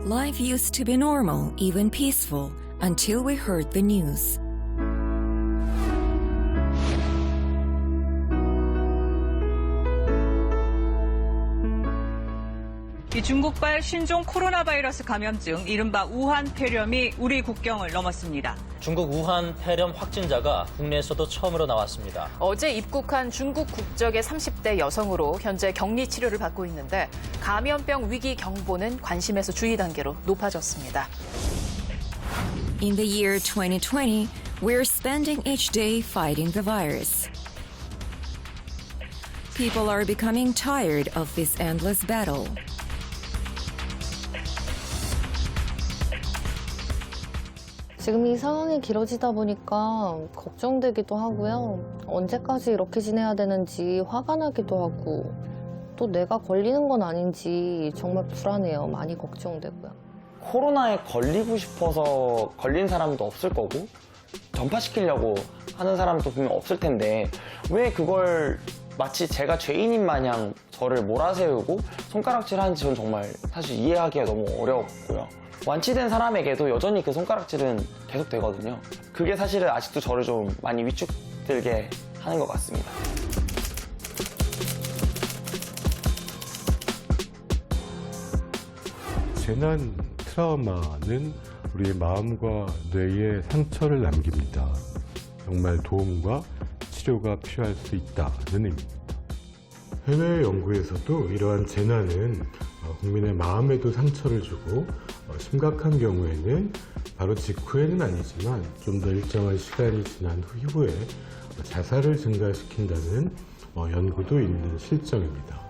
Life used to be normal, even peaceful, until we heard the news. 이 중국발 신종 코로나 바이러스 감염증 이른바 우한 폐렴이 우리 국경을 넘었습니다. 중국 우한 폐렴 확진자가 국내에서도 처음으로 나왔습니다. 어제 입국한 중국 국적의 30대 여성으로 현재 격리 치료를 받고 있는데 감염병 위기 경보는 관심에서 주의 단계로 높아졌습니다. In the year 2020, we're spending each day fighting the virus. People are becoming tired of this endless battle. 지금 이 상황이 길어지다 보니까 걱정되기도 하고요. 언제까지 이렇게 지내야 되는지 화가 나기도 하고 또 내가 걸리는 건 아닌지 정말 불안해요. 많이 걱정되고요. 코로나에 걸리고 싶어서 걸린 사람도 없을 거고 전파시키려고 하는 사람도 분명 없을 텐데 왜 그걸 마치 제가 죄인인 마냥 저를 몰아세우고 손가락질하는지 전 정말 사실 이해하기가 너무 어려웠고요. 완치된 사람에게도 여전히 그 손가락질은 계속 되거든요. 그게 사실은 아직도 저를 좀 많이 위축들게 하는 것 같습니다. 재난 트라우마는 우리의 마음과 뇌에 상처를 남깁니다. 정말 도움과 치료가 필요할 수 있다는 의미입니다. 해외 연구에서도 이러한 재난은 국민의 마음에도 상처를 주고 심각한 경우에는 바로 직후에는 아니지만 좀 더 일정한 시간이 지난 후에 자살을 증가시킨다는 연구도 있는 실정입니다.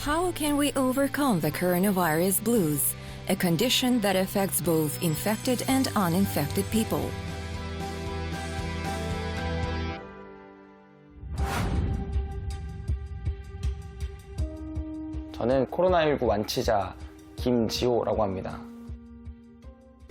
How can we overcome the coronavirus blues, a condition that affects both infected and uninfected people? 저는 코로나19 완치자 김지호라고 합니다.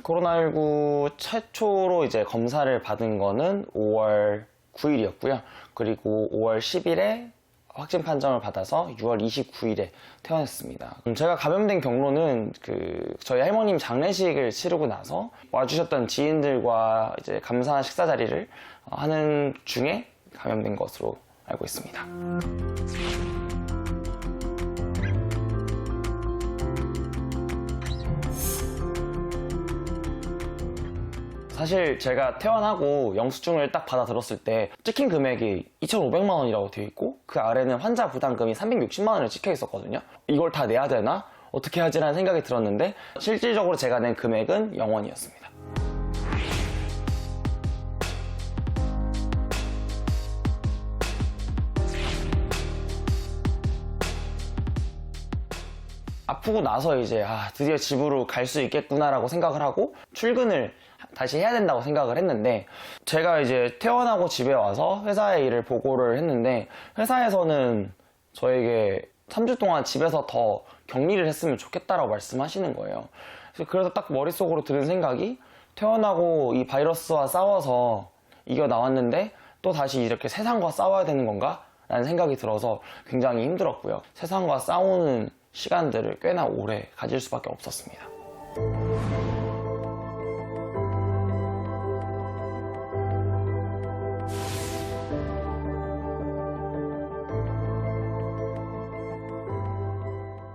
코로나19 최초로 이제 검사를 받은 거는 5월 9일이었고요. 그리고 5월 10일에 확진 판정을 받아서 6월 29일에 퇴원했습니다. 제가 감염된 경로는 저희 할머님 장례식을 치르고 나서 와주셨던 지인들과 이제 감사 식사 자리를 하는 중에 감염된 것으로 알고 있습니다. 사실 제가 퇴원하고 영수증을 딱 받아 들었을 때 찍힌 금액이 2,500만 원이라고 되어 있고 그 아래는 환자 부담금이 360만 원을 찍혀 있었거든요. 이걸 다 내야 되나? 어떻게 하지라는 생각이 들었는데 실질적으로 제가 낸 금액은 0원이었습니다. 아프고 나서 이제 드디어 집으로 갈 수 있겠구나라고 생각을 하고 출근을 다시 해야 된다고 생각을 했는데 제가 이제 퇴원하고 집에 와서 회사에 일을 보고를 했는데 회사에서는 저에게 3주 동안 집에서 더 격리를 했으면 좋겠다라고 말씀하시는 거예요. 그래서 딱 머릿속으로 드는 생각이 퇴원하고 이 바이러스와 싸워서 이겨 나왔는데 또 다시 이렇게 세상과 싸워야 되는 건가? 라는 생각이 들어서 굉장히 힘들었고요. 세상과 싸우는 시간들을 꽤나 오래 가질 수밖에 없었습니다.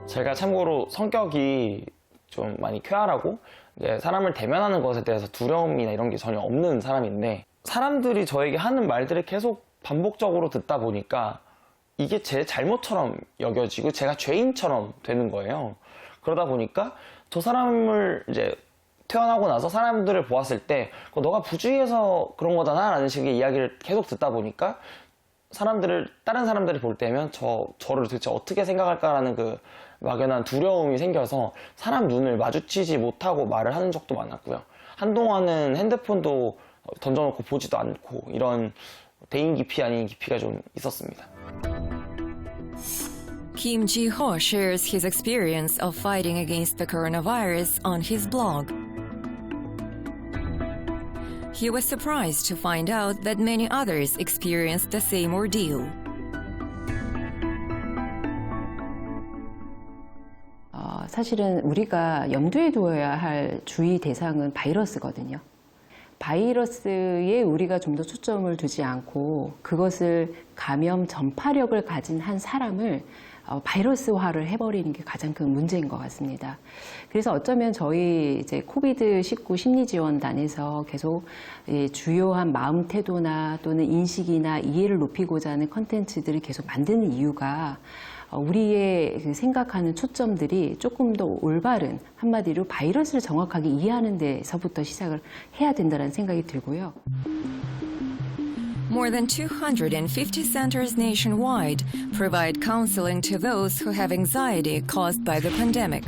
제가 참고로 성격이 좀 많이 쾌활하고 사람을 대면하는 것에 대해서 두려움이나 이런 게 전혀 없는 사람인데 사람들이 저에게 하는 말들을 계속 반복적으로 듣다 보니까 이게 제 잘못처럼 여겨지고 제가 죄인처럼 되는 거예요. 그러다 보니까 저 사람을 이제 퇴원하고 나서 사람들을 보았을 때 너가 부주의해서 그런 거잖아 라는 식의 이야기를 계속 듣다 보니까 다른 사람들이 볼 때면 저를 도대체 어떻게 생각할까라는 그 막연한 두려움이 생겨서 사람 눈을 마주치지 못하고 말을 하는 적도 많았고요. 한동안은 핸드폰도 던져놓고 보지도 않고 이런 대인 기피 아닌 기피가 좀 있었습니다. Kim Ji-ho shares his experience of fighting against the coronavirus on his blog. He was surprised to find out that many others experienced the same ordeal. 사실은 우리가 염두에 두어야 할 주의 대상은 바이러스거든요. 바이러스에 우리가 좀 더 초점을 두지 않고 그것을 감염 전파력을 가진 한 사람을 바이러스화를 해버리는 게 가장 큰 문제인 것 같습니다. 그래서 어쩌면 저희 이제 코비드-19 심리지원단에서 계속 주요한 마음 태도나 또는 인식이나 이해를 높이고자 하는 컨텐츠들을 계속 만드는 이유가 우리의 그 생각하는 초점들이 조금 더 올바른, 한마디로 바이러스를 정확하게 이해하는 데서부터 시작을 해야 된다는 생각이 들고요. More than 250 centers nationwide provide counseling to those who have anxiety caused by the pandemic.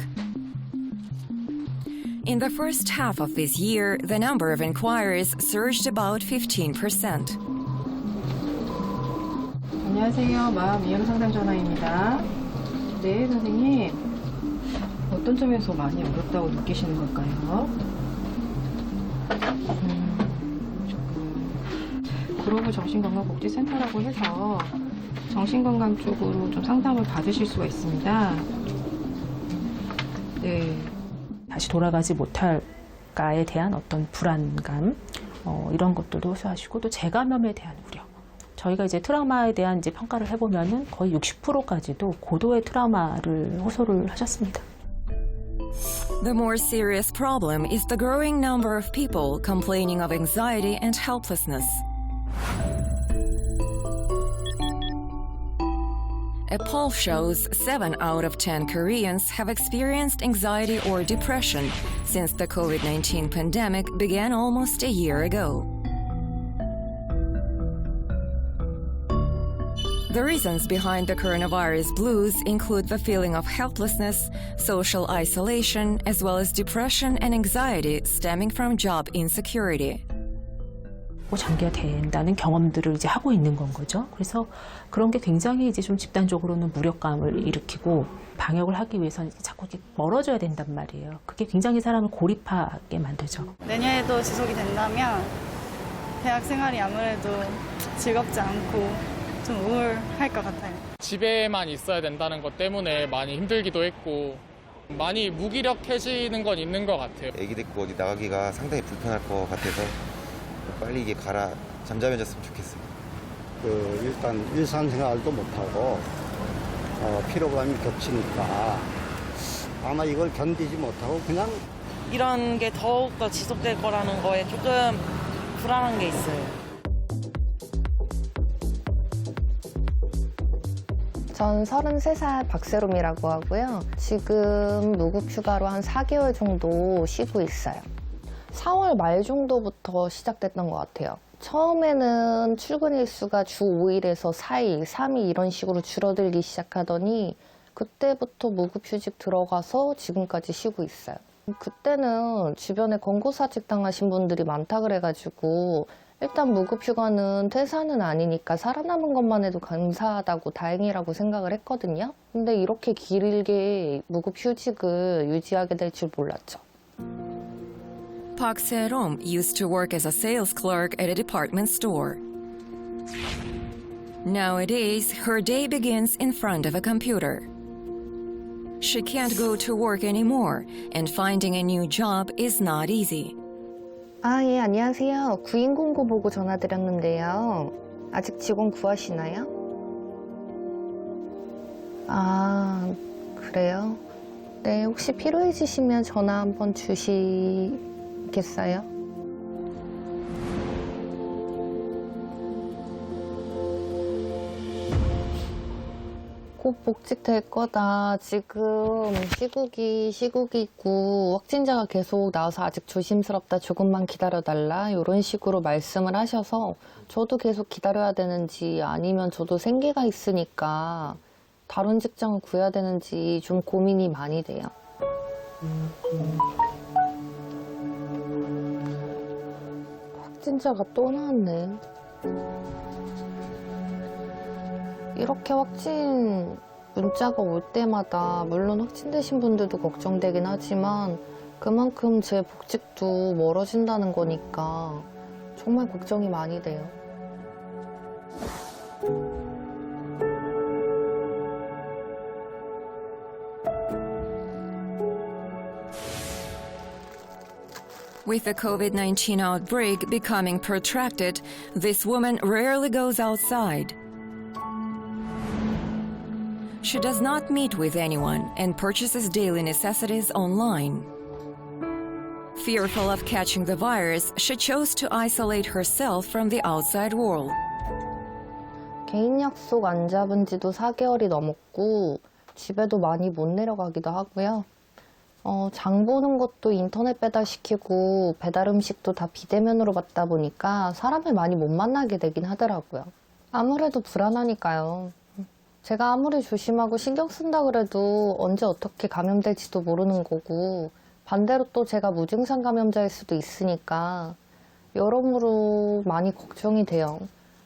In the first half of this year, the number of inquiries surged about 15%. 안녕하세요. 마음 이해로 상담 전화입니다. 네, 선생님. 어떤 점에서 많이 어렵다고 느끼시는 걸까요? 그로브 정신건강복지센터라고 해서 정신건강 쪽으로 좀 상담을 받으실 수가 있습니다. 네. 다시 돌아가지 못할까에 대한 어떤 불안감, 이런 것들도 호소하시고 또 재감염에 대한 우려. 저희가 이제 트라우마에 대한 이제 평가를 해보면은 거의 60%까지도 고도의 트라우마를 호소를 하셨습니다. The more serious problem is the growing number of people complaining of anxiety and helplessness. A poll shows 7 out of 10 Koreans have experienced anxiety or depression since the COVID-19 pandemic began almost a year ago. The reasons behind the coronavirus blues include the feeling of helplessness, social isolation, as well as depression and anxiety stemming from job insecurity. 장기화 된다는 경험들을 이제 하고 있는 건 거죠. 그래서 그런 게 굉장히 이제 좀 집단적으로는 무력감을 일으키고 방역을 하기 위해서는 자꾸 이렇게 멀어져야 된단 말이에요. 그게 굉장히 사람을 고립하게 만들죠. 내년에도 지속이 된다면 대학 생활이 아무래도 즐겁지 않고 좀 우울할 것 같아요. 집에만 있어야 된다는 것 때문에 많이 힘들기도 했고 많이 무기력해지는 건 있는 것 같아요. 애기 데리고 어디 나가기가 상당히 불편할 것 같아서 빨리 이게 잠잠해졌으면 좋겠어요. 일단 일상생활도 못하고 피로감이 겹치니까 아마 이걸 견디지 못하고 그냥 이런 게 더욱더 지속될 거라는 거에 조금 불안한 게 있어요. 전 33살 박세롬이라고 하고요. 지금 무급휴가로 한 4개월 정도 쉬고 있어요. 4월 말 정도부터 시작됐던 것 같아요. 처음에는 출근 일수가 주 5일에서 4일, 3일 이런 식으로 줄어들기 시작하더니 그때부터 무급휴직 들어가서 지금까지 쉬고 있어요. 그때는 주변에 권고사직 당하신 분들이 많다 그래가지고 일단 무급휴가는 퇴사는 아니니까 살아남은 것만 해도 감사하다고 다행이라고 생각을 했거든요. 근데 이렇게 길게 무급휴직을 유지하게 될 줄 몰랐죠. Park Se-rom used to work as a sales clerk at a department store. Nowadays, her day begins in front of a computer. She can't go to work anymore, and finding a new job is not easy. 예, 안녕하세요. 구인 공고 보고 전화드렸는데요. 아직 직원 구하시나요? 그래요? 네, 혹시 필요해지시면 전화 한번 주시겠어요? 곧 복직될 거다. 지금 시국이고 확진자가 계속 나와서 아직 조심스럽다. 조금만 기다려달라. 이런 식으로 말씀을 하셔서 저도 계속 기다려야 되는지 아니면 저도 생계가 있으니까 다른 직장을 구해야 되는지 좀 고민이 많이 돼요. 확진자가 또 나왔네. 이렇게 확진 문자가 올 때마다 물론 확진되신 분들도 걱정되긴 하지만 그만큼 제 복직도 멀어진다는 거니까 정말 걱정이 많이 돼요. With the COVID-19 outbreak becoming protracted, this woman rarely goes outside. She does not meet with anyone and purchases daily necessities online. Fearful of catching the virus, she chose to isolate herself from the outside world. 개인 약속 안 잡은 지도 4개월이 넘었고 집에도 많이 못 내려가기도 하고요. 장 보는 것도 인터넷 배달시키고 배달 음식도 다 비대면으로 받다 보니까 사람을 많이 못 만나게 되긴 하더라고요. 아무래도 불안하니까요. 제가 아무리 조심하고 신경 쓴다 그래도 언제 어떻게 감염될지도 모르는 거고 반대로 또 제가 무증상 감염자일 수도 있으니까 여러모로 많이 걱정이 돼요.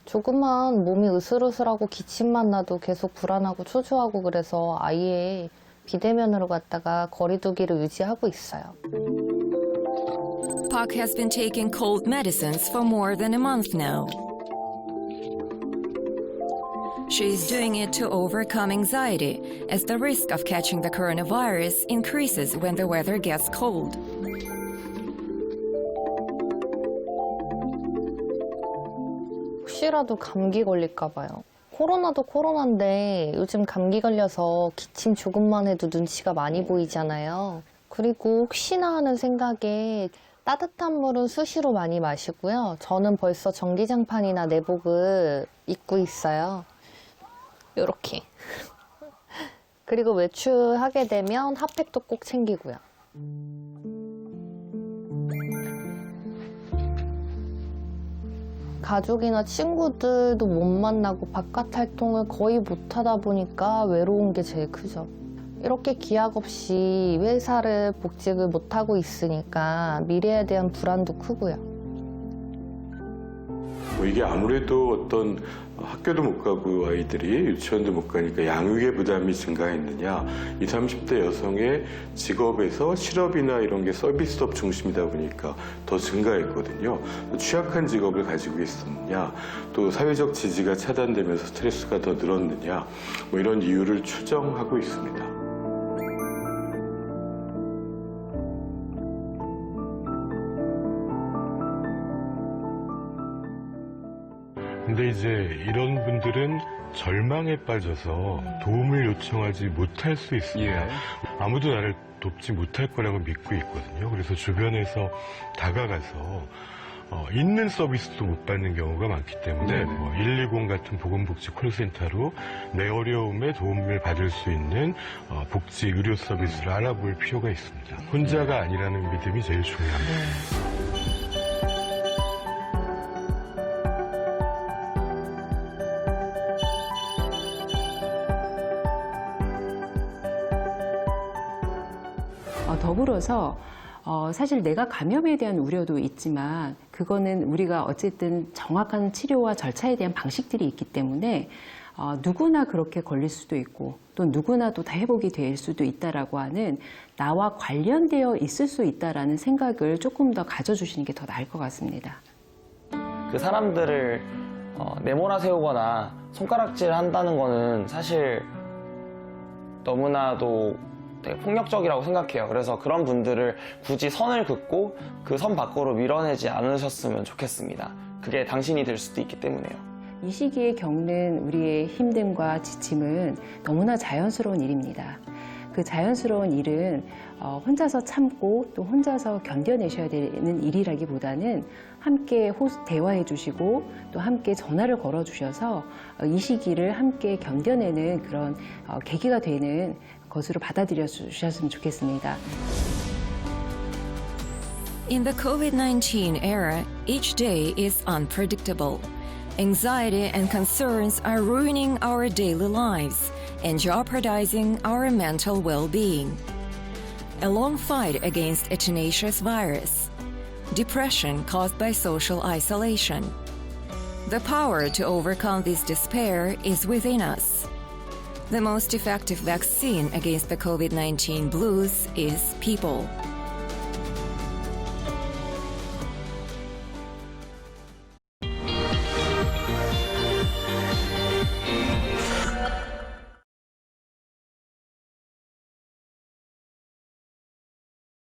조금만 몸이 으슬으슬하고 기침만 나도 계속 불안하고 초조하고 그래서 아예 비대면으로 갔다가 거리두기를 유지하고 있어요. Park has been taking cold medicines for more than a month now. She is doing it to overcome anxiety, as the risk of catching the coronavirus increases when the weather gets cold. 혹시라도 감기 걸릴까 봐요. 코로나도 코로나인데 요즘 감기 걸려서 기침 조금만 해도 눈치가 많이 보이잖아요. 그리고 혹시나 하는 생각에 따뜻한 물은 수시로 많이 마시고요. 저는 벌써 전기장판이나 내복을 입고 있어요. 요렇게. 그리고 외출하게 되면 핫팩도 꼭 챙기고요. 가족이나 친구들도 못 만나고 바깥 활동을 거의 못 하다 보니까 외로운 게 제일 크죠. 이렇게 기약 없이 회사를 복직을 못 하고 있으니까 미래에 대한 불안도 크고요. 이게 아무래도 어떤 학교도 못 가고 아이들이 유치원도 못 가니까 양육의 부담이 증가했느냐, 20, 30대 여성의 직업에서 실업이나 이런 게 서비스업 중심이다 보니까 더 증가했거든요. 취약한 직업을 가지고 있었느냐, 또 사회적 지지가 차단되면서 스트레스가 더 늘었느냐, 뭐 이런 이유를 추정하고 있습니다. 근데 이제 이런 분들은 절망에 빠져서 도움을 요청하지 못할 수 있습니다. 아무도 나를 돕지 못할 거라고 믿고 있거든요. 그래서 주변에서 다가가서 있는 서비스도 못 받는 경우가 많기 때문에 120 같은 보건복지 콜센터로 내 어려움에 도움을 받을 수 있는 복지 의료 서비스를 알아볼 필요가 있습니다. 혼자가 아니라는 믿음이 제일 중요합니다. 더불어서 사실 내가 감염에 대한 우려도 있지만 그거는 우리가 어쨌든 정확한 치료와 절차에 대한 방식들이 있기 때문에 누구나 그렇게 걸릴 수도 있고 또 누구나 또 다 회복이 될 수도 있다라고 하는 나와 관련되어 있을 수 있다라는 생각을 조금 더 가져주시는 게 더 나을 것 같습니다. 그 사람들을 내몰아 세우거나 손가락질 한다는 거는 사실 너무나도 되게 폭력적이라고 생각해요. 그래서 그런 분들을 굳이 선을 긋고 그 선 밖으로 밀어내지 않으셨으면 좋겠습니다. 그게 당신이 될 수도 있기 때문에요. 이 시기에 겪는 우리의 힘듦과 지침은 너무나 자연스러운 일입니다. 그 자연스러운 일은 혼자서 참고 또 혼자서 견뎌내셔야 되는 일이라기보다는 함께 대화해 주시고 또 함께 전화를 걸어 주셔서 이 시기를 함께 견뎌내는 그런 계기가 되는 것으로 받아들여 주셨으면 좋겠습니다. In the COVID-19 era, each day is unpredictable. Anxiety and concerns are ruining our daily lives and jeopardizing our mental well-being. A long fight against a tenacious virus. Depression caused by social isolation. The power to overcome this despair is within us. The most effective vaccine against the COVID-19 blues is people.